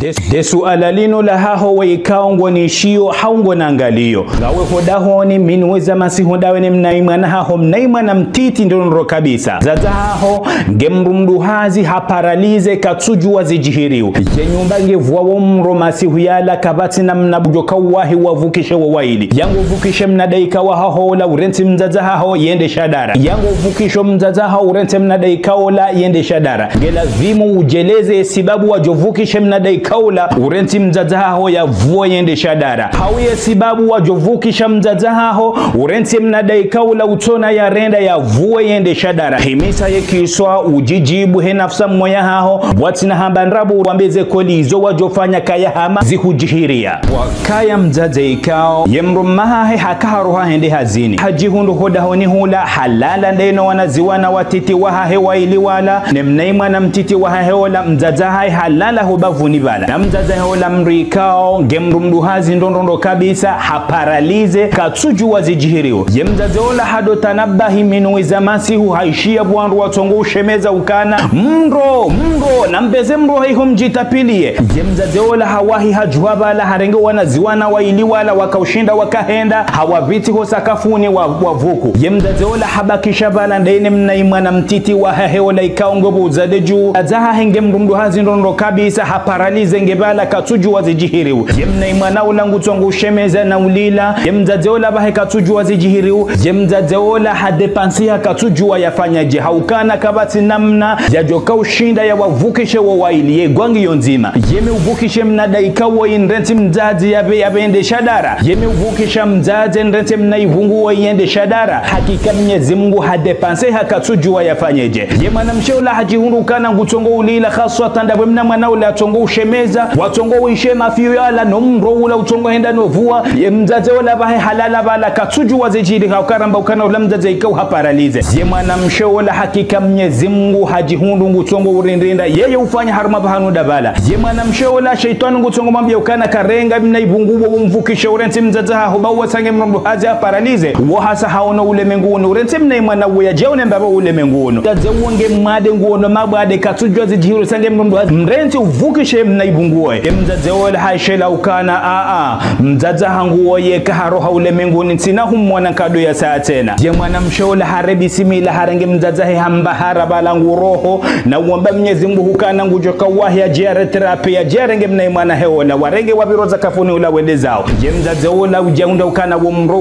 Desu alalino la haho wa ikaongo ni shio haungo na angalio. Gawe hodaho ni minuweza masihu dawe ni mnaima na haho mnaima na mtiti ndonro kabisa. Zaza haho ngemrumdu hazi haparalize katsuju wazijihiriu. Yenyumba ngevuwa womro masihu yala kabati na mnabujoka wahi wavukishe wawaili. Yangu vukishe mnadaika wa haho la urenti mzaza haho yende shadara. Yangu vukisho mzaza haho urenti mnadaika la yende shadara. Ngela vimu ujeleze sibabu wajovukishe mnadaika la urenti mzaza haho ya vuwa yende shadara. Hawiye sibabu wajovukisha mzaza haho urenti mnadaika la utona ya renda ya vuwa yende shadara. Himisa ye kiswa ujijibu he nafsa mmoya haho watina hambanrabu wambeze koli izo wajofanya kaya hama zihujihiria. Wakaya mzaze ikao yemrumaha he hakaharuha hende hazini. Hajihundu hoda honi hula halala ndeno wanaziwana watiti waha he waili wala. Nemnaima na mtiti waha he wala mzaza hai halala hubavuni bala. Na mzaza he wala mrikao ngemrumdu hazi ndondondo kabisa haparalize katsuju wazijihiriu. Yemzaze wala hado tanabahi minuiza masihu haishia buwandu watongo ushemeza ukana mro na mbeze mro haiho mjitapilie. Yemzaze wala hawahi hajuwa la harenge wanaziwana waili wala wakaushinda wakahenda hawaviti ho sakafuni wavuku. Yemzaze wala habakisha bala ndene mnaima na mtiti wa heola ikaongobu uzade juu. Azaha henge mrumdu hazi ndondo kabisa haparalize ngebala katsuju wazijihiriu. Yemnaima na ulangu tongo ushemeza na ulila. Yemzaze wala bahe katsuju wazijihiriu. Yemzaze wala hadepansiha katsuju wa yafanyaje haukana kabati namna ya joka ushinda ya wavukishe wa waili ye gwangi yonzima. Yeme uvukishe mnadaika wa inrenti mzazi yabe ende shadara. Yeme uvukisha mzazi nrenti mnaivungu wa yende shadara. Hakika Mwenyezi Mungu hadepanse hakatsuju wa yafanyeje. Yemana msheula hajihundu kana ngutongo ulila khaswa tandabwe mna mwana ula tongo ushemeza watongo uishema fiyo yala no mro ula utongo henda novua. Yemzaze wala bahe halala bala katsuju wa zijiri haukaramba ukana ula mzaze ikau haparalize. Yemana msheula hakika Mwenyezi Mungu hajihundu ngutongo urinrinda yeye ufanya haruma bahanu dabala. Yemana msheula shaitani ngutongo mambia ukana karenga mnaivungu umvukisha urenti mzaza hubawa sange mrumdu hazi haparalize. Wahasa haona ule menguno urenti mnaimana uya jeone mbaba ule menguno. Taze uonge mwade nguono mabade katujwa zijihiru sange mrumdu hazi mrenti uvukishe mnaivunguwe. Mzaze wala haishela ukana mzaza hanguo ye kaharoha ule menguni tina humwana kado ya saa tena. Yemana msheula harebi simila harenge mzaza he hambahara balangu roho na uomba Mwenyezi Mungu hukana ngujoka wahi ya jere terapi ya jerenge mnaimana heola warenge wabiroza kafuni ula wende zao. Yemzaze ula ujaunda ukana womro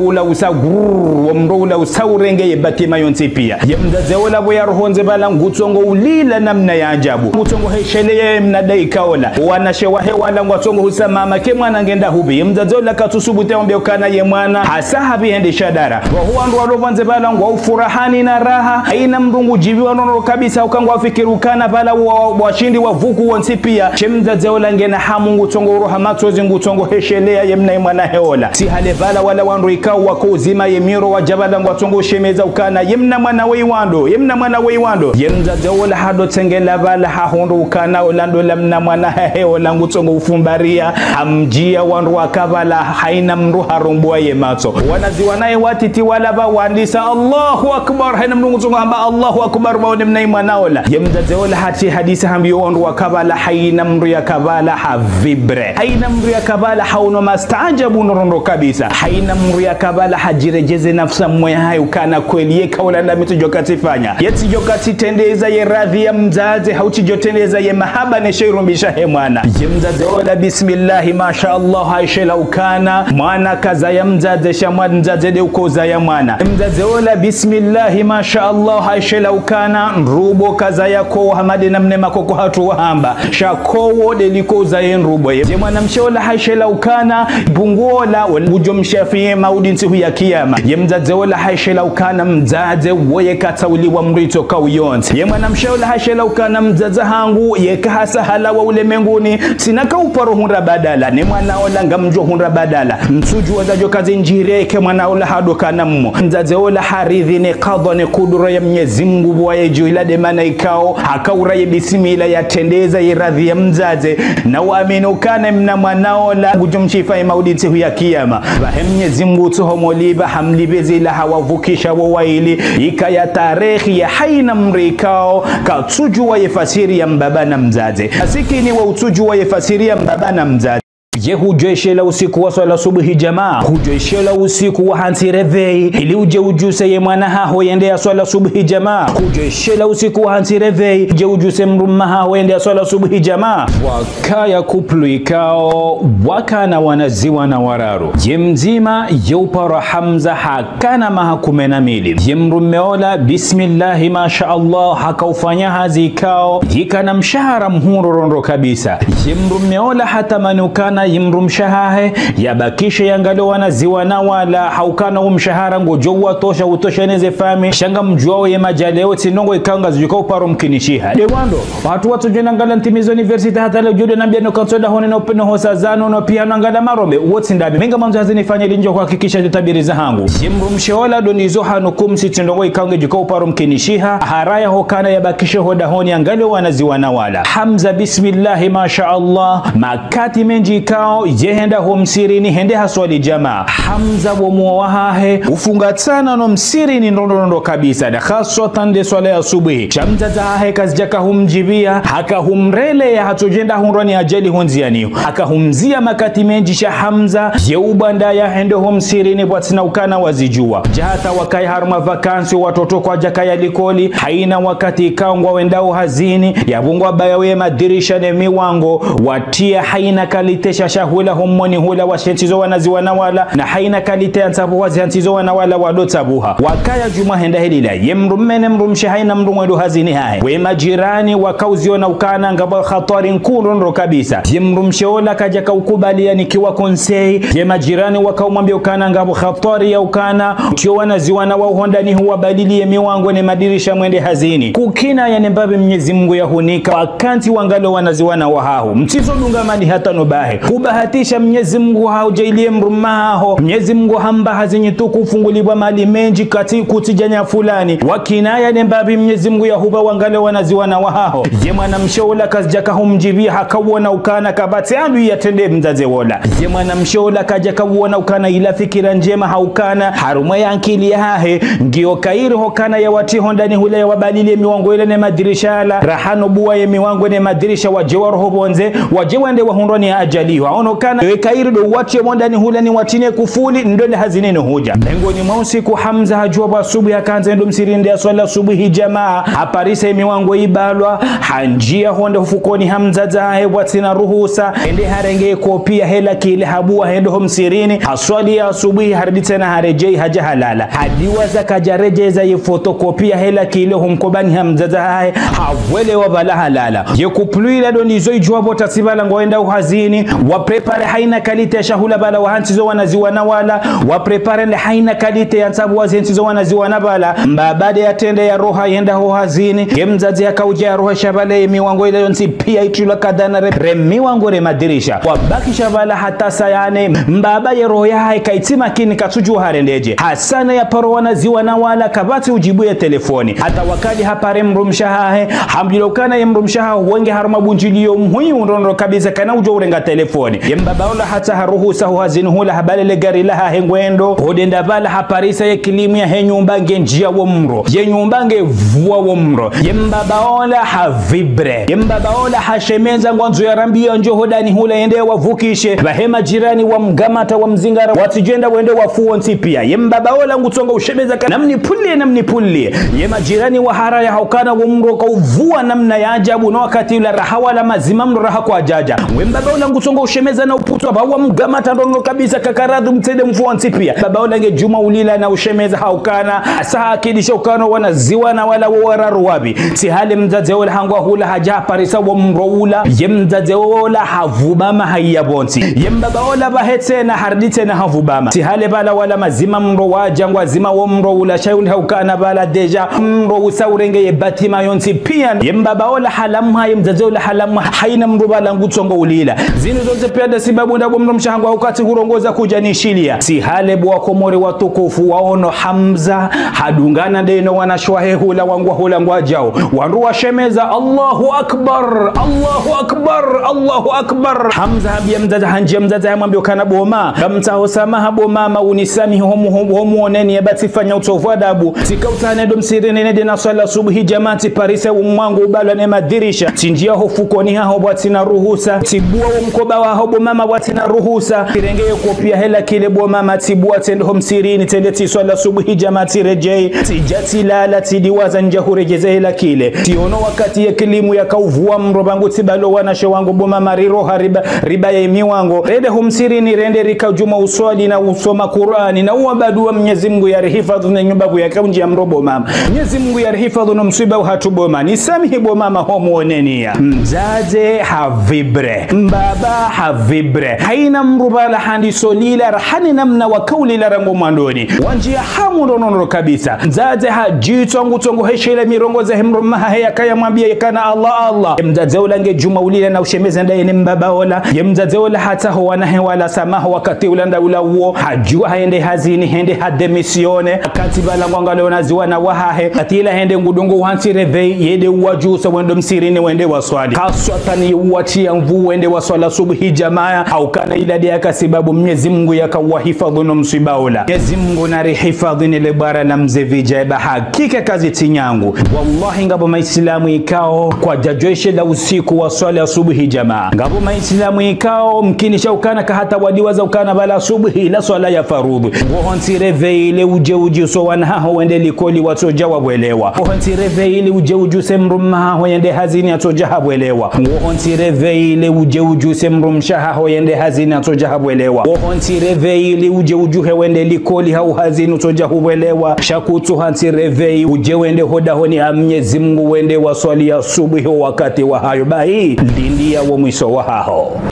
ula usaurenge yebatima yonsi pia. Yemzaze ula waya rohonze bala ngutongo ulila namna ya ajabu. Ngutongo hesheleye mnadaika ola wanashewa hewala ngutongo husamama kemwana ngenda hubi. Yemzaze ula katusubute mbeo kana yemwana hasahabi hende shadara. Wahuandu walovanze bala ngwa ufurahani na raha haina mrungu jiviwa nono kabisa ukangu wafikiru kana bala washindi wavuku wonsi pia. Yemzaze ula ngena hamu ngutongo uroha matozi ngutongo heshelea yemnaima na heola. Si hale bala wala wandu ikau wako uzima yemiro wajabala ngutongo shemeza ukana yemna mwana weiwando. Yemzaze ula hado tengela bala hahondo ukana olando lamna mwana heola ngutongo ufumbaria amjia wandu wakabala haina mruha rumbuwa yemato. Wanaziwanae watiti wala ba wandisa Allahu Akbar haina mrungu tongo hamba Allahu Akbar maone mnaima naola. Yemzaze ula hati hadisi hambiyo wandu wakabala haina mru ya kabala havibre. Haina mru ya kabala hauno mastaajabu norondo kabisa. Haina mru ya kabala hajirejeze nafsa mmoya hayo kana kweli ye kaula ndami tujokati fanya. Yeti jokati tendeza ye radhi ya mzaze hauchi jotendeza ye mahaba ne sheirumbisha he mwana. Yemzaze wala bismillahi masha Allah haishela ukana mwana kaza ya mzaze shamad mzaze de ukoza ya mwana. Yemzaze wala bismillahi masha Allah haishela ukana nrubo kaza ya kowa hamade na mnema koko hatu wahamba. Shakowo de likoza ye nrubo. Yemwana msheola haishela ukana bungola ujo mshafiye maudi nsihu ya kiyama. Yemzaze wala haishela ukana mzaze woye katawili wa mrito kauyonzi. Yemwana msheola haishela ukana mzaze hangu ye kahasa halawa ule menguni sinaka uparo hunra badala. Ni mwana ola ngamjo hunra badala. Msuju wazajo kazi njireke mwana ola hado kana mmo. Mzaze wala haridhi ni kadha ni kudura ya Mwenyezi Mungu wa yeju ila demana ikao hakaura ye bisimila ya tendeza ye radhi ya mzaze na uaminu kane mna mwana ola ujumshifa maudi nsihu ya kiyama. Bahe Mwenyezi Mungu tuhomoliba hamlibezi la hawavukisha wawaili ika ya tarehi ya haina mrikao katsuju wa yefasiri ya mbaba na mzaze. Asiki ni wa sujua yefasiria mbaba na mzazi. Je, hujoeshela usiku wa swala subuhi jamaa, hujoeshela usiku wa hansi revei ili uje ujuse ye mwana haho yende ya swala subuhi jamaa, hujoeshela usiku wa hansi revei je ujuse mrumma haho yende ya swala subuhi jamaa. Wakaya kuplu ikao wakana wanaziwa na wararu je mzima yeupara Hamza hakana mahakumena mili je mrumeola bismillahi masha Allah hakaufanya hazi ikao hikana mshahara mhuru rondo kabisa je mrumeola hata manukana yimrumshahahe yabakishe yangalo wanaziwa na wala haukana umshahara ngojo watosha utosheneze fami shanga mjuao ye majaleo tinongo ikanga zujuka uparo mkinishiha dewando watu watu jena ngala ntimizo university hata leo jude nambia no kansoda hone no peno hosazano no piano ngala marombe wotsi ndabi menga manzo hazinifanya linjo kuhakikisha tabiri za hangu yimrumshola donizo hanukum sitindongo ikanga juka uparo mkinishiha haraya hokana yabakishe hoda honi angalo wanaziwa na wala Hamza bismillah masha Allah makati menji kao jehenda homsirini hende haswali jamaa Hamza wa muwahahe ufunga sana no msirini ndondo kabisa na khaswatan de swala ya subuhi Hamza zahe kazjaka humjibia haka humrele ya hatujenda hunrani ajali honziani haka humzia makati menji sha Hamza yeubanda ya hende homsirini bwatina ukana wazijua jahata wakai haruma vakansi watoto kwa jaka ya likoli haina wakati kaungwa wendao hazini yabungwa bayawe madirisha ne miwango watia haina kalitesha shahula homoni hula washenzizo wanaziwa na wala na haina kalite ansabu wazianzizo wana wala wadotabuha wakaya juma henda helila yemrumene mrumshi haina mrumwedu hazini hai we majirani wakauziona ukana ngaba khatari nkurondo kabisa yemrumshi ola kaja kaukubalia nikiwa konsei ye majirani wakaumwambia ukana ngaba khatari ya ukana kio wanaziwa na wahondani huwa badilie miwango ne madirisha mwende hazini kukina ya nembabe Mwenyezi Mungu ya hunika wakanti wangalo wanaziwa na wahahu mtizo dungamani hata nobahe kubahatisha Mwenyezi Mungu haujailie mrumaho Mwenyezi Mungu hamba hazinyi tukufungulibwa mali menji kati kutijanya fulani wakinaya nembabi Mwenyezi Mungu ya huba wangale wanaziwa na wahaho je mwana mshola kazjaka humjibia hakawona ukana kabati alu yatende mzaze wola je mwana mshola kajaka uona ukana ila fikira njema haukana haruma ya akili yahe ngio kairi hokana ya wati hondani hule ya wabalilie miwango ile ne madirisha ala rahano buwa ya miwango ne madirisha wajewa roho bonze wajewande wa hundoni ya ajali waono kana kairi do wache mondani hule ni watine kufuli ndole hazineno hoja mengoni mwa usiku Hamza hajua basubu ya kanza ndo msirinde ya swala subuhi jamaa aparisa miwango ibalwa hanjia honda ufukoni Hamza zahe watina ruhusa ende harenge kopia hela kile habua hendo msirini haswali ya subuhi harbite na harejei haja halala hadiwa zakajarejeza ye fotokopia hela kile humkobani Hamza zahe hawele wabala halala ye kupluila do nizo ijua bota sibala ngoenda uhazini wa prepare haina kalite shahula bala wahanzizo wanaziwa na wala wa prepare le haina kalite yansabu wazinzizo wanaziwa na bala mbabade ya tende ya roha yenda ho hazini gemzazi akauja ya roha shabale miwango ile yonsi pia itula kadana miwango re madirisha wabaki shabala hata sayane mbaba ya roha ya hai kaitima kini katuju harendeje hasana ya paro wanaziwa na wala kabati ujibu ya telefoni hata wakadi hapare mrumshahahe hamjilokana ya mrumshaha wenge haruma bunjilio mhui unrondo kabisa kana ujo urenga telefoni yembaba ola hata haruhusa hazini hula habalele gari laha hengwendo hodenda bala haparisa ye kilimu ya henyumba ngenjia wo mro ye nyumba ngevua wo mro yembaba ola havibre yembaba ola hashemeza ngwanzo ya rambia njo hodani hula yende wavukishe bahema jirani wa mgamata wa mzingara watijenda wende wafuo ntipia yembaba ola ngutonga ushemeza namni pulie yema jirani wa haraya haukana wo mro kauvua namna ya ajabu na wakati ula rahawa la mazima mro raha kwa jaja wembaba ola ngutonga ushemeza na uputwa bawa mgamata ndono kabisa kakaradhu mtende mfuo ntipia baba ola nge juma ulila na ushemeza haukana asaha akidisha ukano wanaziwa na wala wararu wabi si hali mzaze ola hangwa hula haja parisa wa mro ula yemzaze ola havubama hayabonsi yembaba ola bahetse na hardite na havubama si hali bala wala mazima mro wajangwa zima wa mro ula shayuli haukana bala deja mro usaurenge ye batima yonsi pia yembaba ola halamha yemzaze ola halamha haina mro bala ngutongo ulila zinu zote pia sababu ndabo mshango wakati hurongoza kujanishilia si hale bwa komore watukufu waono Hamza hadungana deno wanashwahe hula wangu hula ngwajao wanruwa shemeza Allahu akbar Allahu akbar Allahu akbar. Hamza habia mzaza hanje mzaza yamwambia kana boma kamtaho samaha boma maunisami homu oneni yabati fanya utovu adabu sikautane do msirine nede na swala subuhi jamati parise umwangu ubalo ne madirisha tinjia hofukoni haho bwati na ruhusa tibua mkoba wa hobo mama bwati na ruhusa kirengeye kopia hela kile bo mama tibua tendo msirini tende ti swala subuhi jamati rejei tijati lala tidiwaza njahurejeze hela kile tiono wakati ya kilimu ya kauvua mrobangu tibalo wanashe wangu bo mama riroha riba ya imi wangu rede humsirini rende rika juma uswali na usoma Qur'ani na uabadua Mwenyezi Mungu ya rehifadhu na nyumbagu ya kaunji ya mrobo mama Mwenyezi Mungu ya rehifadhu na msiba hatuboma nisamihi bo mama homu onenia mzaze havibre mbaba havibre haina mrubala handi solila rahani namna wa kauli la rango mwandoni wanjia hamu nonono kabisa mzaze hajitu ngutongo heshele mirongoza hemrumaha haya kaya mwambia kana Allah mzaze ulange juma ulila na ushemeza ndaye ni mbaba ola mzaze ola hata huwana hewala samaha wakati ulanda ula uo hajua haende hazini hende hademisione wakati bala ngwanga leona ziwa na wahahe atila hende ngudungu wansi revei yede uwajusa wendo msirini wende waswali kaswatani uwatia mvu wende waswala subuhi jamaa haukana iladi yaka sababu Mwenyezi Mungu yakawahifadhu na msibaula Mwenyezi Mungu na rehifadhu ni lebara na mzevija eba hakika kazi tinyangu wallahi ngabo maislamu ikao kwa jajoeshe la usiku wa swala ya subuhi jamaa ngabo maislamu ikao mkinisha ukana kahata wadiwaza ukana bala subuhi la swala ya farudhu wohonsi reveile uje so wanaho wende likoli watoja wabwelewa wohonsi reveile uje semrumaha wende hazini atoja habwelewa wohonsi reveile uje semrumshaha wende hazini atoja habwelewa wohonsi reveile uje wende likoli hau hazini atoja habwelewa shakutu hansi revei uje wende hoda honi Mwenyezi Mungu wende waswali ya subuhi wakati wa hayo bai lindia wa mwiso wa hao.